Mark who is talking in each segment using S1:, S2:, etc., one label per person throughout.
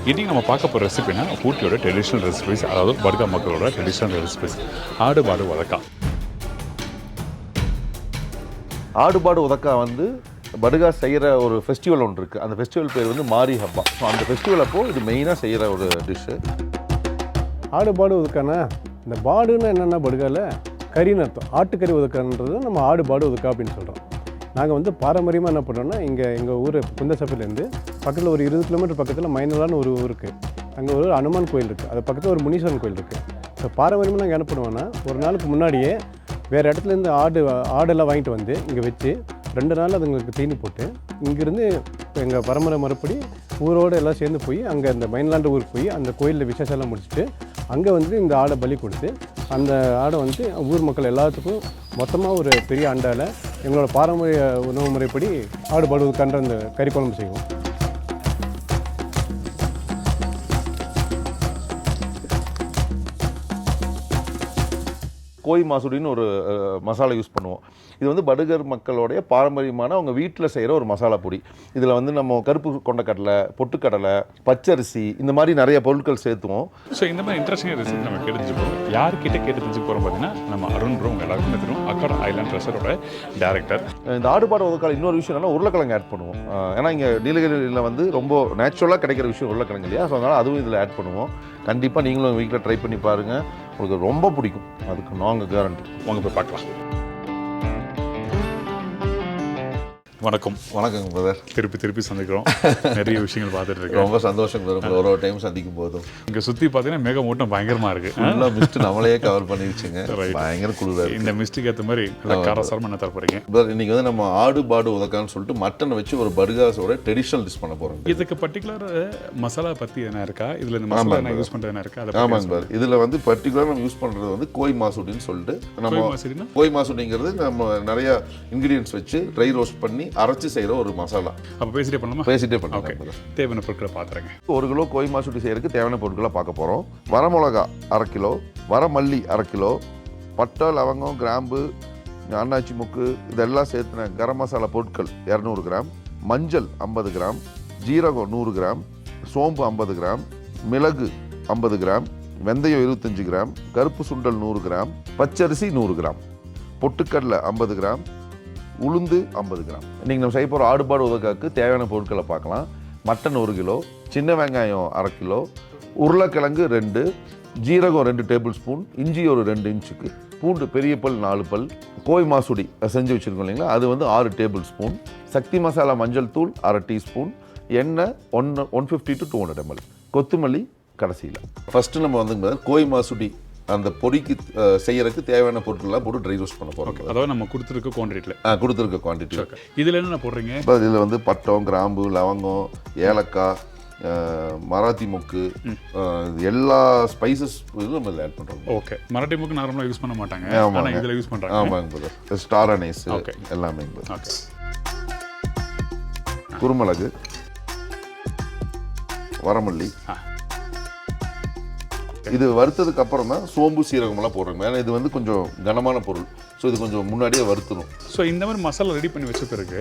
S1: இன்றைக்கி நம்ம பார்க்க போகிற ரெசிபினா ஊட்டியோட ட்ரெடிஷ்னல் ரெசிபிஸ், அதாவது படுகா மக்களோட ட்ரெடிஷ்னல் ரெசிபிஸ் ஆடு பாடு உதக்கா.
S2: ஆடு பாடு உதக்கா வந்து படுகா செய்கிற ஒரு ஃபெஸ்டிவல் ஒன்று இருக்குது. அந்த ஃபெஸ்டிவல் பேர் வந்து மாரி ஹப்பா. ஸோ அந்த ஃபெஸ்டிவல் அப்போது இது மெயினாக செய்கிற ஒரு டிஷ்ஷு.
S3: ஆடு பாடு உதுக்கானா, இந்த பாடுன்னு என்னென்னா படுகாவில் கறின்னு அர்த்தம். ஆட்டுக்கறி உதுக்கான்றது நம்ம ஆடு பாடு உதுக்கா அப்படின்னு சொல்கிறோம். நாங்கள் வந்து பாரம்பரியமாக என்ன பண்ணுறோன்னா, இங்கே எங்கள் ஊர் குந்தசப்பிலேருந்து பக்கத்தில் ஒரு 20 கிலோமீட்டர் பக்கத்தில் மைனலான்னு ஒரு ஊர் இருக்குது. அங்கே ஒரு அனுமான் கோயில் இருக்குது, அது பக்கத்தில் ஒரு முனீஸ்வரன் கோயில் இருக்குது. ஸோ பாரம்பரியமாக நாங்கள் என்ன பண்ணுவோன்னா, ஒரு நாளுக்கு முன்னாடியே வேறு இடத்துலேருந்து ஆடெல்லாம் வாங்கிட்டு வந்து இங்கே வச்சு 2 நாள் அதுங்களுக்கு தீனி போட்டு இங்கேருந்து எங்கள் பரம்பரை மறுபடி ஊரோடு எல்லாம் சேர்ந்து போய் அங்கே இந்த மைன்லாண்டு ஊருக்கு போய் அந்த கோயிலில் விசேஷம்லாம் முடிச்சுட்டு அங்கே வந்து இந்த ஆடை பலி கொடுத்து அந்த ஆடை வந்து ஊர் மக்கள் எல்லாத்துக்கும் மொத்தமாக ஒரு பெரிய அண்டாவில் எங்களோட பாரம்பரிய உணவு முறைப்படி ஆடு பாடுவதுக்கான அந்த கறி குழம்பு செய்வோம்.
S2: கோய் மாசுடின்னு ஒரு மசாலா யூஸ் பண்ணுவோம். இது வந்து படுகர் மக்களுடைய பாரம்பரியமான அவங்க வீட்டில் செய்கிற ஒரு மசாலா பொடி. இதில் வந்து நம்ம கருப்பு கொண்டக்கடலை, பொட்டுக்கடலை, பச்சரிசி இந்த மாதிரி நிறைய பொருட்கள் சேர்த்துவோம்.
S1: ஸோ இந்த மாதிரி இன்ட்ரெஸ்டிங் ரெசிபி நம்ம கேட்டு போகிறோம். யார்கிட்ட கேட்டு தெரிஞ்சு போகிறோம் பார்த்தீங்கன்னா, நம்ம அருண் ப்ரோ. உங்கள் எல்லாருக்கும் தெரியும், அக்காட் ஐலாண்ட் ரெசார்ட்டோட டேரக்டர்.
S2: இந்த ஆடுபாடு உதக்கால இன்னொரு விஷயம் என்னன்னா, உருளைக்கிழங்கு ஆட் பண்ணுவோம். ஏன்னா இங்கே நீலகிரியில் வந்து ரொம்ப நேச்சுரலாக கிடைக்கிற விஷயம் உருளைக்கிழங்கு இல்லையா? ஸோ அதனால் அதுவும் இதில் ஆட் பண்ணுவோம். கண்டிப்பாக நீங்களும் வீட்டில் ட்ரை பண்ணி பாருங்கள், உங்களுக்கு ரொம்ப பிடிக்கும். அதுக்கு நாங்கள் கேரண்டி.
S1: வாங்க போய் பார்க்கலாம். வணக்கம்.
S2: வணக்கங்க பிரதர்.
S1: திருப்பி சந்திக்கிறோம். நிறைய விஷயங்கள் பார்த்துட்டு இருக்கோம்.
S2: ரொம்ப சந்தோஷம் பிரதர், ஒரு டைம் சந்திக்கும் போதும்.
S1: இங்கே சுற்றி பார்த்தீங்கன்னா மேகமூட்டம் பயங்கரமாக இருக்குது.
S2: ஃபுல்லாக மிஸ்ட் நம்மளையே கவர் பண்ணிடுச்சுங்க. பயங்கர குளிராக.
S1: இந்த மிஸ்ட்டுக்கு ஏற்ற மாதிரி காரசாரமாக என்ன தர போகிறீங்க
S2: பிரதர்? இன்னைக்கு வந்து நம்ம ஆடு பாடு உதக்கான்னு சொல்லிட்டு மட்டனை வச்சு ஒரு படுகாஸோட ட்ரெடிஷ்னல் டிஷ் பண்ண போகிறோம்.
S1: இதுக்கு பர்டிகுலர் மசாலா பற்றி என்ன இருக்கா? இதில் இந்த மசாலா என்ன யூஸ் பண்ணுறது என்ன இருக்கா?
S2: ஆமாங்க பிரதர். இதில் வந்து பர்டிகுலராக நம்ம யூஸ் பண்ணுறது வந்து கோய் மாசுடின்னு சொல்லிட்டு, நம்ம கோய் மாசுடிங்கிறது நம்ம நிறைய இன்க்ரீடியன்ஸ் வச்சு ட்ரை ரோஸ்ட் பண்ணி அரைச்சி செய்கிற ஒரு மசாலா.
S1: அப்போ பேசிட்டே பண்ணலாமா?
S2: பேசிட்டே பண்ணலாம்.
S1: தேவையான பொருட்களை பார்த்துறேங்க.
S2: 1 கிலோ கோய் மாசுடி செய்யறதுக்கு தேவையான பொருட்களை பார்க்க போகிறோம். வரமிளகா 1/2 கிலோ, வரமல்லி 1/2 கிலோ, பட்டை, லவங்கம், கிராம்பு, அன்னாச்சி முக்கு இதெல்லாம் சேர்த்துன கரம் மசாலா பொருட்கள் 200 கிராம், மஞ்சள் 50 கிராம், ஜீரகம் 100 கிராம், சோம்பு 50 கிராம், மிளகு 50 கிராம், வெந்தயம் 25 கிராம், கருப்பு சுண்டல் 100 கிராம், பச்சரிசி 100 கிராம், பொட்டுக்கடலை 50 கிராம், உளுந்து 50 கிராம். இன்றைக்கி நம்ம செய்ய போகிற ஆடுபாடு உதக்காக்கு தேவையான பொருட்களை பார்க்கலாம். மட்டன் 1 கிலோ, சின்ன வெங்காயம் 1/2 கிலோ, உருளைக்கிழங்கு 2, ஜீரகம் 2 டேபிள் ஸ்பூன், இஞ்சி ஒரு 2 இன்ச்சுக்கு, பூண்டு பெரிய பல் 4 பல், கோய் மாசுடி செஞ்சு வச்சுருக்கோம் இல்லைங்களா, அது வந்து 6 டேபிள் ஸ்பூன், சக்தி மசாலா மஞ்சள் தூள் 1/2 டீஸ்பூன், எண்ணெய் 150 to 200 ml, கொத்தமல்லி கடைசியில். ஃபஸ்ட்டு நம்ம வந்து கோய் மாசுடி அந்த பொடிக்கு செய்யறதுக்கு தேவையான பொருட்கள்லாம் போட்டு ட்ரை ரோஸ்ட் பண்ண போகிறோம்.
S1: அதாவது நம்ம கொடுத்துருக்க குவான்டிட்டியில்
S2: கொடுத்துருக்க குவான்டிட்டி.
S1: இதில் என்ன போடுறீங்க?
S2: இதில் வந்து பட்டம், கிராம்பு, லவங்கம், ஏலக்காய், மராத்தி முக்கு, எல்லா ஸ்பைசஸ் நம்ம இதில் ஆட் பண்ணுறோம்.
S1: ஓகே. மராட்டி முக்கு நார்மலாக யூஸ் பண்ண மாட்டாங்க, ஆனால் இதில் யூஸ் பண்ணுறாங்க.
S2: ஆமாங்க. ஸ்டார் அனேஸ் எல்லாமே.
S1: ஓகே.
S2: குருமிளகு, வரமல்லி, இது வறுத்ததுக்கு அப்புறம் தான் சோம்பு சீரகமெல்லாம் போடுறோம். ஏன்னா இது வந்து கொஞ்சம் கனமான பொருள், ஸோ இது கொஞ்சம் முன்னாடியே வறுத்தணும்.
S1: ஸோ இந்த மாதிரி மசாலா ரெடி பண்ணி வச்ச பிறகு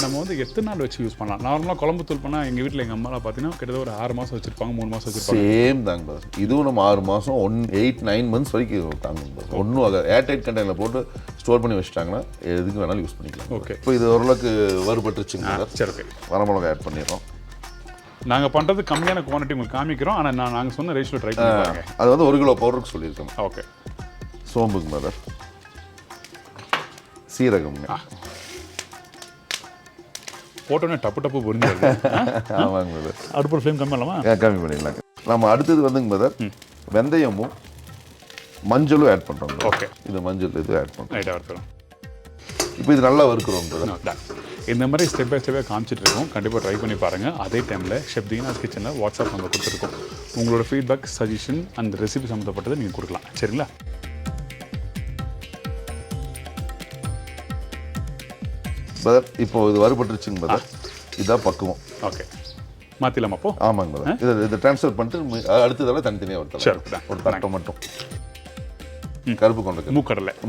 S1: நம்ம வந்து எத்தனை நாள் வச்சு யூஸ் பண்ணலாம்? நார்மலாக குழம்பு தூள் பண்ணால் எங்கள் வீட்டில் எங்கள் அம்மாலாம் பார்த்தீங்கன்னா கிட்டத்தட்ட ஒரு 6 மாதம் வச்சுருப்பாங்க, 3 மாதம் வச்சுருப்பாங்க.
S2: சேம் தாங்க. இதுவும் நம்ம 6 மாதம் 8-9 months வரைக்கும் தாங்க. ஒன்றும் அதை ஏர்டைட் கண்டெய்னரில் போட்டு ஸ்டோர் பண்ணி வச்சுட்டாங்கன்னா எதுக்கு வேணாலும் யூஸ் பண்ணிக்கலாம்.
S1: ஓகே.
S2: இப்போ இது ஓரளவுக்கு வறுபட்டுருச்சுங்க.
S1: சரி, ஓகே.
S2: வரமிளகா ஆட் பண்ணிடுறோம்.
S1: நாங்கள் பண்ணுறது கம்மியான குவான்டிட்டி உங்களுக்கு காமிக்கிறோம், ஆனால் நாங்கள் சொன்ன ரேஷியோ ட்ரை பண்ணுவாங்க.
S2: அது வந்து 1 கிலோ பவுடருக்கு சொல்லியிருக்கோம்.
S1: ஓகே.
S2: சோம்புங்க மேதர், சீரகம்ங்க
S1: போட்டோன்னே டப்பு புரிஞ்சாது.
S2: ஆமாங்க மேதர்.
S1: அடுப்பு ஃப்ளேம் கம்மி பண்ணலாமா?
S2: கம்மி பண்ணிடலாங்க. நம்ம அடுத்தது வந்துங்க மேதர் வெந்தயமும் மஞ்சளும் ஆட் பண்ணுறோம்.
S1: ஓகே.
S2: இது மஞ்சள் இது ஆட் பண்ணுறோம்.
S1: ரைட்டாக இருக்கிறோம்.
S2: இப்போ இது நல்லா வறுக்கிறோம்.
S1: இந்த மாதிரி ஸ்டெப் பை ஸ்டெப்பாக காமிச்சிட்டு இருக்கோம். கண்டிப்பாக ட்ரை பண்ணி பாருங்கள். அதே டைமில் ஷெஃப் தீனாஸ் கிச்சனில் வாட்ஸ்அப் நம்பர் கொடுத்துருக்கோம். உங்களோட ஃபீட்பேக், சஜஷன் அந்த ரெசிபி சம்மந்தப்பட்டதை நீங்கள் கொடுக்கலாம். சரிங்களா?
S2: பதர் இப்போ இது வறுபட்டுருச்சுங்க பதர். இதுதான் பக்குவம்.
S1: ஓகே. மாற்றிடலாமா அப்போ?
S2: ஆமாங்க பதர். இதை ட்ரான்ஸ்ஃபர் பண்ணிட்டு அடுத்ததெல்லாம் தனித்தனியாக வறுத்தலாம். ஒரு தட்டை மட்டும் கருப்பு கொண்ட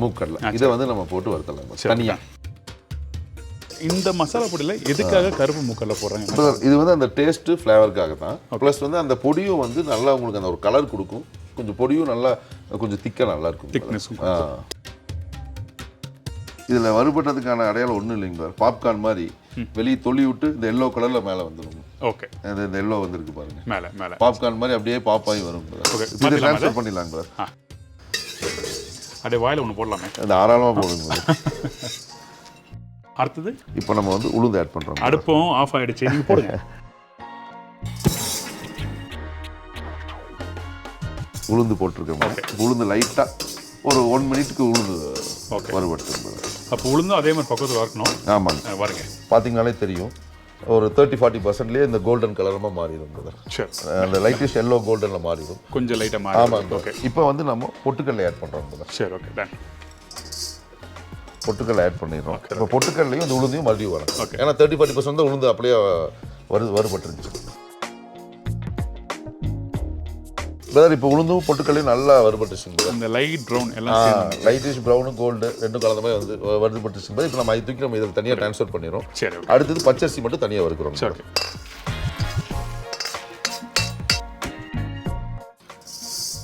S1: மூக்கடலை
S2: இதை வந்து நம்ம போட்டு வறுத்தலாம் தனியாக.
S1: இந்த மசாலா பொடியில் எதுக்காக கருப்பு மூக்கல்ல போடுறாங்க?
S2: brother, இது வந்து அந்த டேஸ்ட்டு ஃப்ளேவருக்காக தான். ப்ளஸ் வந்து அந்த பொடியும் வந்து நல்லா உங்களுக்கு அந்த ஒரு கலர் கொடுக்கும். கொஞ்சம் பொடியும் நல்லா கொஞ்சம் திக்காக நல்லா இருக்கும்.
S1: திக்னஸும்
S2: இதில் வறுபட்டதுக்கான அடையாளம் ஒன்றும் இல்லைங்க brother. பாப்கார்ன் மாதிரி வெளியே தொளி விட்டு இந்த எல்லோ கலரில் மேலே வந்துடும்.
S1: ஓகே,
S2: இந்த எல்லோ வந்துருக்கு பாருங்க.
S1: மேலே
S2: பாப்கார்ன் மாதிரி அப்படியே பாப்பாகி வரும் brother.
S1: ஓகே,
S2: இது ட்ரான்ஸ்ஃபர் பண்ணிடலாங்க brother.
S1: அப்படியே வாயில் ஒன்று போடலாமே.
S2: அந்த ஆறாளமாக போடுங்க brother.
S1: அடுத்தது
S2: இப்போ நம்ம வந்து உளுந்து ஆட் பண்ணுறோம்.
S1: அடுப்பும் ஆஃப் ஆகிடுச்சு, நீங்கள் போடுங்க.
S2: உளுந்து போட்டிருக்கேன். உளுந்து லைட்டாக ஒரு 1 மினிட்டுக்கு உளுந்து வறுபட்டு.
S1: அப்போ உளுந்தும் அதே மாதிரி பக்கத்தில் வறுக்கணும்.
S2: ஆமாங்க,
S1: வருங்க.
S2: பார்த்தீங்கனாலே தெரியும் ஒரு 30-40%லேயே இந்த கோல்டன் கலரமாக மாறிடும் brother.
S1: சரி,
S2: அந்த லைட்டிஷ் எல்லோ கோல்டனில் மாறிடும்.
S1: கொஞ்சம் லைட்டாக மாறி.
S2: ஆமாங்க. ஓகே, இப்போ வந்து நம்ம பொட்டுக்கல்லை ஆட் பண்ணுறோம் brother.
S1: சரி, ஓகே, டன்.
S2: பொட்டுக்கல்லை ஆட் பண்ணிடுறோம். இப்போ பொட்டுக்கல்லையும் இந்த உளுந்தையும் மறுபடியும் வரும்.
S1: ஓகே,
S2: ஏன்னா 30-40% தான் உளுந்து அப்படியே வறுபட்டுருந்துச்சு பிரதர். இப்போ உளுந்தும் பொட்டுக்கல்லையும் நல்லா வறுபட்டுச்சுங்க.
S1: இந்த லைட் ப்ரௌன் எல்லாம்
S2: லைட்டிஷ் ப்ரௌனும் கோல்டு ரெண்டும் கலந்த மாதிரி வந்து வறுபட்டுச்சுங்க. இப்போ நம்ம தூக்கி நம்ம இதில் தனியாக ட்ரான்ஸ்ஃபர் பண்ணிடுறோம்.
S1: சரி,
S2: அடுத்தது பச்சரிசி மட்டும் தனியாக வறுக்கிறோம்.
S1: சரி,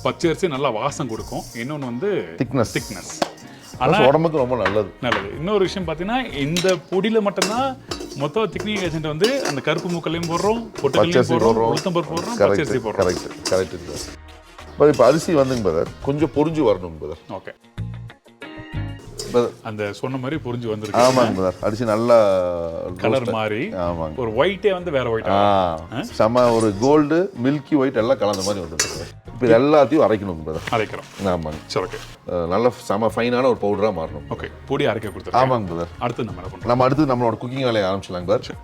S1: பச்சரிசி நல்லா வாசம் கொடுக்கும். இன்னொன்று வந்து திக்னஸ்.
S2: ஆனால் உடம்புக்கு ரொம்ப நல்லது.
S1: இன்னொரு விஷயம் பார்த்தீங்கன்னா இந்த பொடியில் மட்டும்தான் மொத்தம் திக்னிங் ஏஜென்ட் வந்து அந்த கருப்பு மூக்கல்லையும் போடுறோம், பொட்டுக்கல்லையும் போடுறோம், உளுத்தம்பருப்பு போடுறோம், பச்சரிசி போடுறோம்.
S2: கரெக்ட். இப்போ அரிசி வந்துங்க பிரதர் கொஞ்சம் பொரிஞ்சு வரணும் பிரதர்.
S1: ஓகே, அந்த சொன்ன மாதிரி புரிஞ்சு வந்திருக்கு.
S2: ஆமாங்க பிரதர். அரிசி நல்லா
S1: கலர் மாதிரி. ஆமாங்க, ஒரு ஒயிட்டே வந்து வேற ஒயிட்
S2: செம ஒரு கோல்டு மில்கி ஒயிட் எல்லாம் கலந்த மாதிரி வந்துருக்கு. இப்போ இது எல்லாத்தையும் அரைக்கணும் பிரதர்.
S1: அரைக்கிறோம்.
S2: ஆமாங்க.
S1: சரி, ஓகே.
S2: நல்ல செம ஃபைனான ஒரு பவுடராக மாறணும்.
S1: ஓகே, பொடி அரைக்க கொடுத்துருக்கோம்.
S2: ஆமாங்க பிரதர்.
S1: அடுத்து நம்ம என்ன பண்ணுறோம்?
S2: நம்ம அடுத்து நம்மளோட குக்கிங் வேலையை ஆரம்பிச்சலாங்க பிரதர்.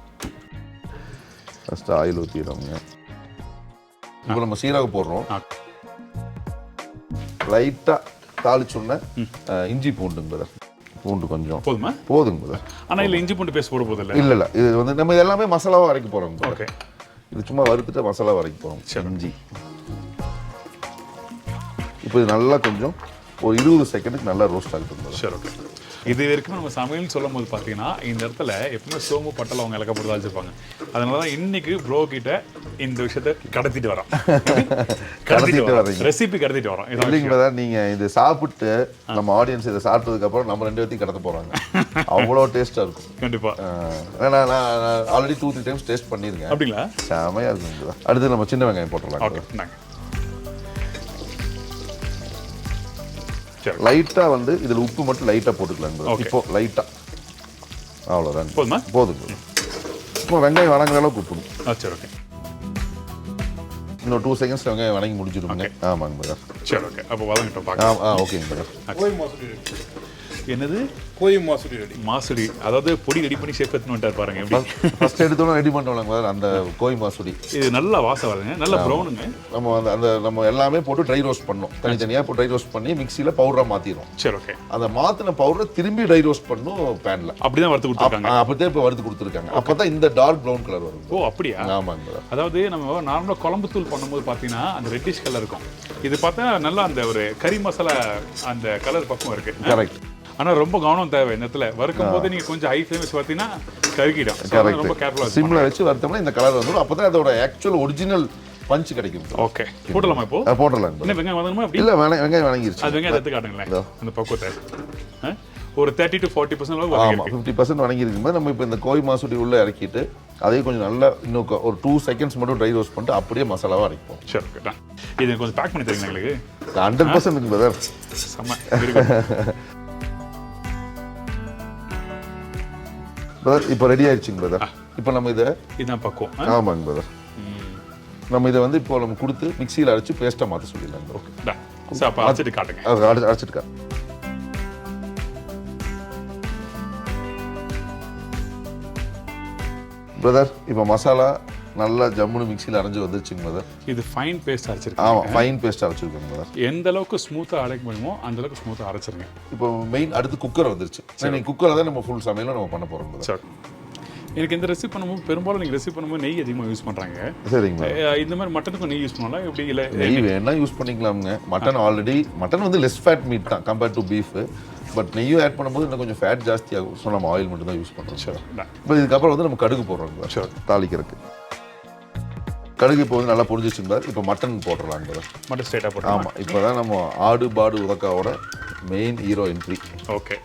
S2: ஃபஸ்ட்டு ஆயில் ஊற்றிடுறோங்க. இப்போ நம்ம சீரகம் போடுறோம். லைட்டாக தாளிச்சோன்னே இஞ்சி பூண்டுங்க பிரதர். பூண்டு கொஞ்சம் போதுங்க பிரதர்.
S1: ஆனால் இல்லை இஞ்சி பூண்டு பேஸ்ட் போட போதில்லை.
S2: இல்லை இது வந்து நம்ம எல்லாமே மசாலாவாக அரைக்க போகிறோம்.
S1: ஓகே,
S2: இது சும்மா வறுத்துட்டு மசாலாவாக அரைக்க போகிறோம். இஞ்சி இப்போ இது நல்லா கொஞ்சம் ஒரு 20 செகண்டுக்கு நல்லா ரோஸ்ட் ஆகிட்டு.
S1: சரி, ஓகே. இது வரைக்கும் நம்ம சமையல் சொல்லும் போது பார்த்தீங்கன்னா இந்த இடத்துல எப்பவுமே சோம்பு பட்டலை அவங்க இலக்க போட்டு வச்சுருப்பாங்க. அதனால தான் இன்னைக்கு ப்ரோ கிட்ட இந்த விஷயத்த கடத்திட்டு வரோம். ரெசிபி கடத்திட்டு வரோம்.
S2: இல்லைங்க, நீங்கள் இது சாப்பிட்டு நம்ம ஆடியன்ஸ் இதை சாப்பிட்டதுக்கப்புறம் நம்ம 2 பேர்த்தையும் கடத்த போகிறாங்க. அவ்வளோ டேஸ்ட்டாக இருக்கும்.
S1: கண்டிப்பாக.
S2: ஏன்னா நான் ஆல்ரெடி 2-3 டைம்ஸ் டேஸ்ட் பண்ணியிருக்கேன்.
S1: அப்படிங்களா?
S2: செமையாக இருக்குங்க. அடுத்து நம்ம சின்ன வெங்காயம் போட்டுடலாம்.
S1: ஓகே,
S2: லைட்டாக வந்து இதில் உப்பு மட்டும் லைட்டாக போட்டுக்கலாம். இப்போ லைட்டாக அவ்வளோதான். போதுங்க. இப்போ வெங்காயம் வணங்குற அளவுக்கு உப்புணும்.
S1: சரி, ஓகே.
S2: இன்னும் 2 செகண்ட்ஸ் வெங்காயம் வணங்கி முடிச்சிடுங்க. ஆமாங்க பிரதர்.
S1: சரி, ஓகே. அப்போ வதங்கிட்டோம் பார்க்கலாம்.
S2: ஓகேங்க பிரதர்.
S1: என்னது?
S3: கோழி மாசுடி ரெடி.
S1: மாசுடி, அதாவது பொடி ரெடி பண்ணி ஷேப் எடுத்துன்னு வந்துட்டார் பாருங்க. எப்படி
S2: ஃபர்ஸ்ட் எடுத்தோன்னே ரெடி பண்ணுவாங்க அந்த கோழி மாசுடி.
S1: இது நல்லா வாசம் வருங்க, நல்ல ப்ரௌனுங்க.
S2: நம்ம அந்த நம்ம எல்லாமே போட்டு ட்ரை ரோஸ்ட் பண்ணோம். தனித்தனியாக போட்டு ட்ரை ரோஸ்ட் பண்ணி மிக்சியில் பவுடராக மாற்றிடும்.
S1: சரி, ஓகே.
S2: அந்த மாற்றின பவுடரை திரும்பி ட்ரை ரோஸ்ட் பண்ணும் பேனில்.
S1: அப்படி தான் வறுத்து கொடுத்துருக்காங்க.
S2: அப்படி இப்போ வறுத்து கொடுத்துருக்காங்க. அப்போ தான் இந்த டார்க் ப்ரௌன் கலர் வரும்.
S1: ஓ, அப்படியா?
S2: ஆமாங்க.
S1: அதாவது நம்ம நார்மலாக குழம்பு தூள் பண்ணும்போது பார்த்தீங்கன்னா அந்த ரெட்டிஷ் கலர் இருக்கும். இது பார்த்தா நல்லா அந்த ஒரு கறி மசாலா அந்த கலர் பக்கம் இருக்கு.
S2: கரெக்ட்.
S1: ஆனால் ரொம்ப கவனம் தேவை. இந்த இடத்துல வறுக்கும் போது நீங்கள் கொஞ்சம் ஹை ஃப்ளேம் வச்சு பார்த்தீங்கன்னா கருகிடும். ரொம்ப கேர்ஃபுல்லாக
S2: சிம்ல வச்சு வறுத்தோம்னா இந்த கலர் வந்துடும். அப்போ தான் அதோட ஆக்சுவல் ஒரிஜினல் பஞ்ச் கிடைக்கும்.
S1: ஓகே, போடலாமா இப்போ?
S2: போடலாம்.
S1: என்ன வெங்காயம் வதங்கணுமா?
S2: இல்லை, வெங்காயம் வணங்கிருச்சு.
S1: அது வெங்காயம் எடுத்து காட்டுங்களேன் அந்த பக்குவத்தை. ஒரு 30 to 40% அளவு.
S2: ஆமாம், 50% வணங்கிருக்கும்போது நம்ம இப்போ இந்த கோழி மாசுடி உள்ள இறக்கிட்டு அதையும் கொஞ்சம் நல்லா இன்னும் ஒரு 2 செகண்ட்ஸ் மட்டும் ட்ரை ரோஸ்ட் பண்ணிட்டு அப்படியே மசாலாவாக அரைப்போம்.
S1: சரி, ஓகே. இது கொஞ்சம் பேக் பண்ணி தருவீங்களா எங்களுக்கு?
S2: 100% பிரதர்.
S1: செம்ம.
S2: பிரதர் இப்போ ரெடி ஆயிடுச்சுங்க பிரதர். இப்போ நம்ம இதை
S1: இதுதான் பக்குவம்.
S2: ஆமாங்க பிரதர். நம்ம இதை வந்து இப்போ நம்ம கொடுத்து மிக்சியில் அரைச்சி பேஸ்ட்டாக மாற்ற சொல்லிடலாம்.
S1: ஓகே, சார் அப்போ அரைச்சிட்டு காட்டுங்க.
S2: அரைச்சிட்டு காட்டு பிரதர். இப்போ மசாலா நல்லா ஜம்முன்னு மிக்சியில் அரைஞ்சி வந்துருச்சுங்க பிரதர்.
S1: இது ஃபைன் பேஸ்ட் அரைச்சிருக்கேன்.
S2: ஆமாம், ஃபைன் பேஸ்ட் அரைச்சிருக்கேன் பிரதர்.
S1: எந்த அளவுக்கு ஸ்மூத்தாக அரைக்க முடியுமோ அந்த அளவுக்கு ஸ்மூத்தாக அரைச்சிருங்க.
S2: இப்போ மெயின் அடுத்து குக்கர் வந்துருச்சு. நீங்கள் குக்கரை தான் நம்ம ஃபுல் சமையலும் நம்ம பண்ண போகிறோம் பிரதர்.
S1: எனக்கு இந்த ரெசிபி பண்ணும்போது பெரும்பாலும் நீங்கள் ரெசிபி பண்ணும்போது நெய் அதிகமாக யூஸ் பண்ணுறாங்க.
S2: சரிங்களா.
S1: இந்த மாதிரி மட்டனுக்கும் நெய் யூஸ் பண்ணலாம் எப்படி இல்லை?
S2: நெய் வேணால் யூஸ் பண்ணிக்கலாமுங்க. மட்டன் வந்து லெஸ் ஃபேட் மீட் தான் கம்பேர்ட் டு பீஃப். பட் நெய்யும் ஆட் பண்ணும்போது இன்னும் கொஞ்சம் ஃபேட் ஜாஸ்தியாகும். ஸோ நம்ம ஆயில் மட்டும் தான் யூஸ் பண்ணுறோம்.
S1: சரி.
S2: இப்போ இதுக்கப்புறம் வந்து நம்ம கடுகு போடுறோம்.
S1: சரி.
S2: தாளிக்கிறதுக்கு கடுகு இப்போ வந்து நல்லா பொரிஞ்சிச்சுங்க. இப்போ மட்டன் போட்டுடலாம்.
S1: மட்டன் ஸ்ட்ரைட்டாக போட்டு.
S2: ஆமாம், இப்போ தான் நம்ம ஆடு பாடு உதக்காவோட மெயின் ஹீரோ என்ட்ரி.
S1: ஓகே.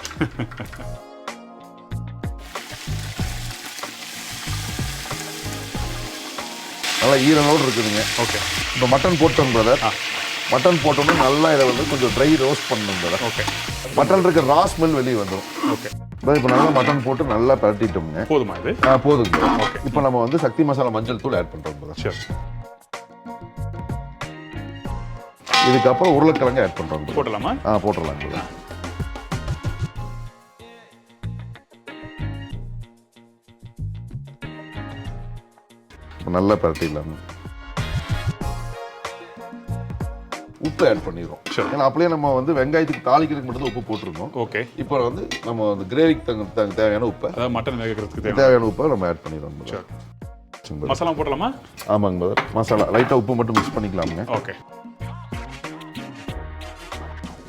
S2: நல்லா ஈரலோடு இருக்குதுங்க.
S1: ஓகே.
S2: இப்போ மட்டன் போட்டோம் பிரதர். மட்டன் போட்டோம்னா நல்லா இதை வந்து கொஞ்சம் ட்ரை ரோஸ்ட் பண்ணணும் பிரதர்.
S1: ஓகே.
S2: மட்டன் இருக்க ரா ஸ்மெல் வெளியே வந்துடும்.
S1: ஓகே.
S2: இப்போ நல்லா மட்டன் போட்டு நல்லா பரட்டிட்டோம்ங்க.
S1: போதுமா இது?
S2: போதுங்க.
S1: ஓகே.
S2: இப்போ நம்ம வந்து சக்தி மசாலா மஞ்சள் தூள் ஆட் பண்ணுறோம் பிரதர்.
S1: சரி.
S2: இதுக்கப்புறம் உருளைக்கிழங்கு ஆட் பண்ணுறோம்.
S1: போட்டலாமா?
S2: போட்டுடலாம் பிரதர். நல்லா பரட்டிடலாம். உப்பு ஆட் பண்ணிடுறோம். ஏன்னா அப்படியே நம்ம வந்து வெங்காயத்துக்கு தாளிக்கிறதுக்கு மட்டும் தான் உப்பு போட்டிருக்கோம்.
S1: ஓகே.
S2: இப்போ வந்து நம்ம அந்த கிரேவிக்கு தேவையான உப்பை,
S1: அதாவது மட்டன் வேகிறதுக்கு
S2: தேவையான உப்பை நம்ம ஆட் பண்ணிடுறோம்.
S1: மசாலா போடலாமா?
S2: ஆமாங்க பிரதர். மசாலா லைட்டாக உப்பு மட்டும் மிக்ஸ் பண்ணிக்கலாமுங்க.
S1: ஓகே.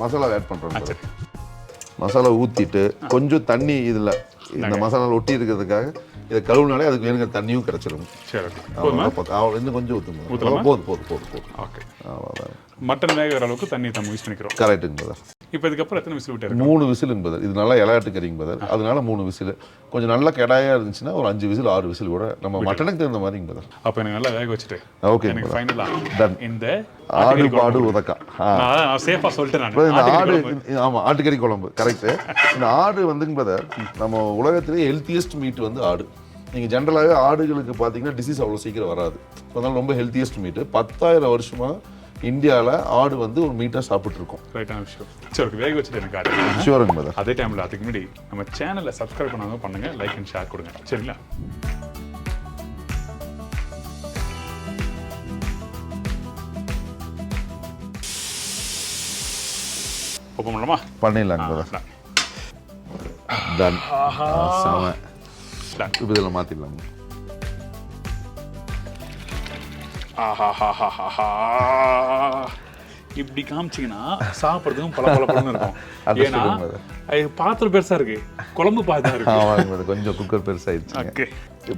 S2: மசாலா ஆட் பண்ணுறோம்.
S1: சரி.
S2: மசாலா ஊற்றிட்டு கொஞ்சம் தண்ணி இதில் இந்த மசாலா ஒட்டி இருக்கிறதுக்காக இதை கழுவுனாலே அதுக்கு வேணுங்கிற தண்ணியும் கிடச்சிடும்.
S1: சரி.
S2: இன்னும் கொஞ்சம் ஊற்றுங்க. போதும்.
S1: ஓகே. மட்டன் வேகிற அளவுக்கு தண்ணி நம்ம யூஸ் பண்ணிக்கிறோம்.
S2: கரெக்டுங்க பிரதர்.
S1: இப்போ இதுக்கப்புறம் எத்தனை விசில் விட்டு?
S2: 3 விசிலுங்க பிரதர். இது நல்லா இலையாட்டு கறிங்க பிரதர். அதனால 3 விசில். கொஞ்சம் நல்லா கெடாயாக இருந்துச்சுன்னா ஒரு 5 விசில் 6 விசில் கூட நம்ம மட்டனுக்கு தகுந்த மாதிரிங்க பிரதர்.
S1: அப்போ எனக்கு நல்லா வேக வச்சுட்டு
S2: ஓகே
S1: எனக்கு ஃபைனலாக
S2: டன்.
S1: இந்த
S2: ஆடு பாடு உதக்கா.
S1: நான் சேஃபாக சொல்லிட்டேன்.
S2: இந்த ஆடு, ஆமாம், ஆட்டுக்கறி குழம்பு கரெக்டு. இந்த ஆடு வந்துங்க பிரதர், நம்ம உலகத்திலே ஹெல்த்தியஸ்ட் மீட் வந்து ஆடு. நீங்கள் ஜென்ரலாகவே ஆடுகளுக்கு பார்த்தீங்கன்னா டிசீஸ் அவ்வளோ சீக்கிரம் வராது. அதனால ரொம்ப ஹெல்த்தியஸ்ட் மீட்டு. 10,000 வருஷமாக இந்தியாவில் ஆடு வந்து ஒரு மீட்டாக சாப்பிட்ருக்கோம்.
S1: ரைட்டான விஷயம். சரி, வேக வச்சுட்டு எனக்கு ஆடு
S2: ஷூருங்க பிரதர்.
S1: அதே டைமில் அதுக்கு முன்னாடி நம்ம சேனலை சப்ஸ்கிரைப் பண்ணாமல் பண்ணுங்கள், லைக் அண்ட் ஷேர் கொடுங்க. சரிங்களா? ஓப்பன் பண்ணலாமா?
S2: பண்ணிடலாங்க பிரதர். டன். செம. இப்போ இதில் மாற்றிடலாங்க.
S1: இப்படி காமிச்சிங்கன்னா சாப்பிட்றதுக்கும் பல இருக்கும். ஏன்னா பாத்திரம் பெருசா இருக்கு, குழம்பு பாத்தா இருக்கு.
S2: ஆமாங்க, கொஞ்சம் குக்கர் பெருசாயிடுச்சு.
S1: ஓகே.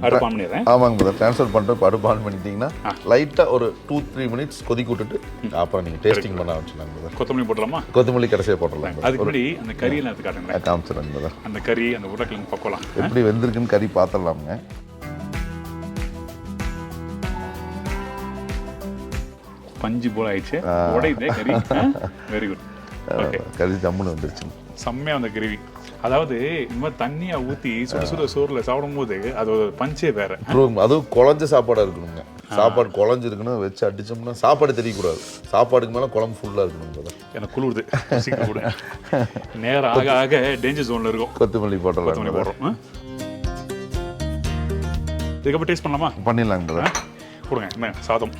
S1: அடுப்பு ஆன் பண்ணிடுறேன்.
S2: ஆமாங்க பிரதர். ட்ரான்ஸ்ஃபர் பண்ணுறப்ப அடுப்பு ஆன் பண்ணிட்டீங்கன்னா லைட்டாக ஒரு 2-3 மினிட்ஸ் கொதிக்க விட்டுட்டு அப்புறம் நீங்கள் டேஸ்டிங் பண்ண ஆரம்பிச்சிடலாங்க பிரதர்.
S1: கொத்தமல்லி போடலாமா?
S2: கொத்தமல்லி கடைசியாக போடலாம்.
S1: அதுக்கு முன்னாடி அந்த கறியெல்லாம் எடுத்து காட்டுங்களேன்.
S2: காமிச்சிடலாங்க பிரதர்.
S1: அந்த கறி, அந்த உருளைக்கிழங்கு பக்கலாம்
S2: எப்படி வெந்திருக்குன்னு கறி பார்த்துடலாமுங்க.
S1: பஞ்சு போல ஆயிடுச்சு. உடையுதே கறி. Very good. ஓகே.
S2: கறி ஜம்முன்னு வந்துருச்சு.
S1: செம்மையாக அந்த கிரேவி. அதாவது இந்த மாதிரி தண்ணியை ஊற்றி சுட சோறில் சாப்பிடும் போது அது ஒரு பஞ்சே வேற.
S2: அதுவும் குழஞ்ச சாப்பாடாக இருக்கணுங்க. சாப்பாடு குழஞ்சிருக்குன்னு வச்சு அடிச்சோம்னா சாப்பாடு தெரியக்கூடாது. சாப்பாடுக்கு மேலே குழம்பு ஃபுல்லாக இருக்கணும். எனக்கு
S1: குளிருது. சீக்கிரம் கூட நேரம் ஆக ஆக டேஞ்சர் ஜோனில் இருக்கும்.
S2: கொத்தமல்லி போட்டலாம்.
S1: போடுறோம். இதுக்கப்புறம் டேஸ்ட் பண்ணலாமா?
S2: பண்ணிடலாங்க பிரதர்.
S1: கொடுங்க. என்ன சாதம்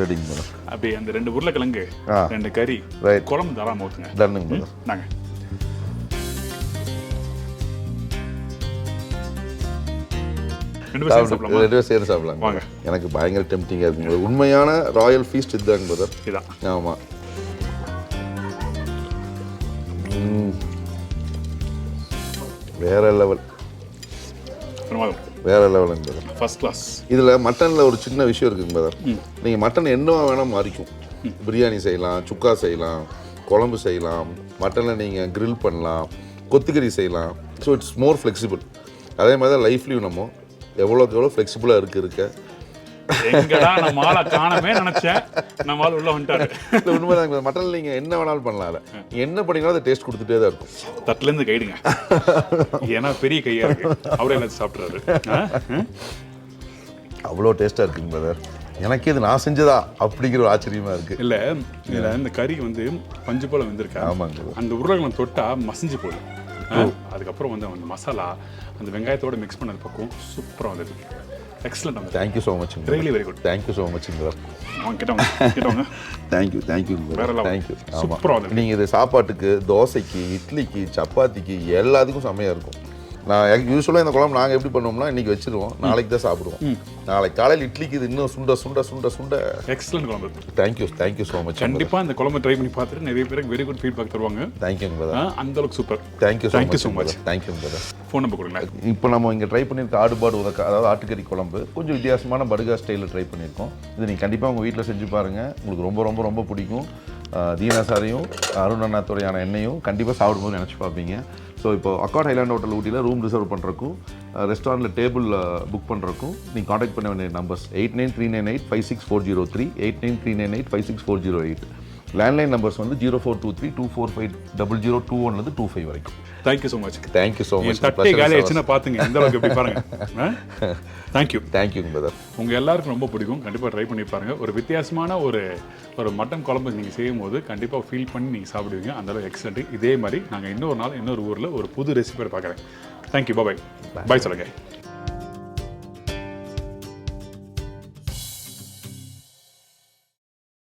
S2: ரெடிங்க பிரதர்.
S1: அப்படியே அந்த 2 உருளைக்கிழங்கு, 2 கறி, குழம்பு தராமல் ஊற்றுங்க.
S2: டன்னுங்க பிரதர்.
S1: நாங்கள் ரெண்டு பேரும்
S2: சேர்ந்து சாப்பிடலாம் வாங்க. எனக்கு பயங்கர டெம்டிங்காக இருக்குங்க. உண்மையான ராயல் ஃபீஸ்ட் இதுதாங்க பிரதர்.
S1: இதான்.
S2: ஆமாம். வேற லெவல். வேற லெவலுங்க பிரதர்.
S1: First class.
S2: இதில் மட்டனில் ஒரு சின்ன விஷயம் இருக்குங்க பிரதர். நீங்கள் மட்டன் என்னவா வேணால் மாறிக்கும். பிரியாணி செய்யலாம், சுக்கா செய்யலாம், குழம்பு செய்யலாம், மட்டனில் நீங்கள் கிரில் பண்ணலாம், கொத்துக்கறி செய்யலாம். So it's more flexible. அதே மாதிரி தான் லைஃப்லையும் நம்ம எவ்வளோக்கு எவ்வளோ ஃப்ளெக்சிபிளாக இருக்க
S1: எங்கடா நம்ம ஆளை காணமே நினைச்சேன். நம்ம ஆள் உள்ள வந்துட்டாரு.
S2: இல்லை உண்மைதான். மட்டனில் நீங்கள் என்ன வேணாலும் பண்ணலாம். நீங்கள் என்ன பண்ணீங்களோ அதை டேஸ்ட் கொடுத்துட்டே தான் இருக்கும்.
S1: தட்டுலேருந்து கைடுங்க. ஏன்னா பெரிய கையாக இருக்கு. அவரே எல்லாத்தையும் சாப்பிட்றாரு.
S2: அவ்வளோ டேஸ்ட்டாக இருக்குங்க பிரதர். எனக்கே இது நான் செஞ்சதா அப்படிங்கிற ஒரு ஆச்சரியமாக இருக்குது.
S1: இல்லை இதில் இந்த கறி வந்து பஞ்சு போல் வந்திருக்கு.
S2: ஆமாங்க.
S1: அந்த உருளைக்கிழங்கு தொட்டால் மசிஞ்சு போகுது. அதுக்கப்புறம் வந்து அந்த மசாலா அந்த வெங்காயத்தோட மிக்ஸ் பண்ணது பக்கம் சூப்பராக வந்தது. Excellent.
S2: Thank you so much.
S1: Really very good.
S2: Thank you so much brother.
S1: கேட்டவங்க
S2: தேங்க்யூ தேங்க்யூ.
S1: சூப்பராக வந்து
S2: நீங்கள் இது சாப்பாட்டுக்கு, தோசைக்கு, இட்லிக்கு, சப்பாத்திக்கு எல்லாத்துக்கும் செம்மையாக இருக்கும். நான் யூஸ்வலாக இந்த குழம்பு நாங்கள் எப்படி பண்ணுவோம்னா இன்றைக்கி வச்சுருவோம், நாளைக்கு தான் சாப்பிடுவோம். நாளைக்கு காலையில் இட்லிக்கு இது இன்னும் சுண்ட சுண்ட சுண்ட சுண்ட
S1: எக்ஸலண்ட் குழம்பு.
S2: Thank you so much.
S1: கண்டிப்பாக இந்த குழம்பு ட்ரை பண்ணி பார்த்துட்டு நிறைய பேருக்கு வெரி குட் ஃபீட்பேக் தருவாங்க.
S2: தேங்க்யூங்க பிரதர்.
S1: அந்த அளவுக்கு super.
S2: Thank you so much. Thank you brother.
S1: Phone number கொடுங்க.
S2: இப்போ நம்ம இங்கே ட்ரை பண்ணியிருக்க ஆடுபாடு உதக்க, அதாவது ஆட்டுக்கறி குழம்பு கொஞ்சம் வித்தியாசமான படுகா ஸ்டைலில் ட்ரை பண்ணியிருக்கோம். இது நீங்கள் கண்டிப்பாக உங்கள் வீட்டில் செஞ்சு பாருங்கள், உங்களுக்கு ரொம்ப ரொம்ப ரொம்ப பிடிக்கும். தீனா சாரையும் அருண் அண்ணாத்துறையான எண்ணெயும் கண்டிப்பாக சாப்பிடும்போது நினச்சி பார்ப்பீங்க. ஸோ இப்போ அக்கார்ட் ஹைலாண்ட் ஹோட்டல் ஊட்டியில் ரூம் ரிசர்வ் பண்ணுறக்கும், ரெஸ்டாரண்ட்டில் டேபிள் புக் பண்ணுறக்கும் நீங்கள் காண்டாக்ட் பண்ண வேண்டிய நம்பர்ஸ் 8939856403, 8939856408. லேண்ட்லைன் நம்பர்ஸ் வந்து 0423245002 25 வரைக்கும்.
S1: Thank you so much.
S2: Thank you so much.
S1: தட்டே காலி ஆயிடுச்சுன்னா பார்த்துங்க இந்த அளவுக்கு எப்படி பாருங்க. Thank you
S2: brother.
S1: உங்கள் எல்லாருக்கும் ரொம்ப பிடிக்கும், கண்டிப்பாக ட்ரை பண்ணி பாருங்க. ஒரு வித்தியாசமான ஒரு மட்டன் குழம்பு நீங்கள் செய்யும் போது கண்டிப்பாக ஃபீல் பண்ணி நீங்கள் சாப்பிடுவீங்க. அந்தளவு எக்ஸலண்ட். இதே மாதிரி நாங்கள் இன்னொரு நாள் இன்னொரு ஊரில் ஒரு புது ரெசிபியை பார்க்குறேன். தேங்க்யூ. பாய் சொல்லுங்கள்.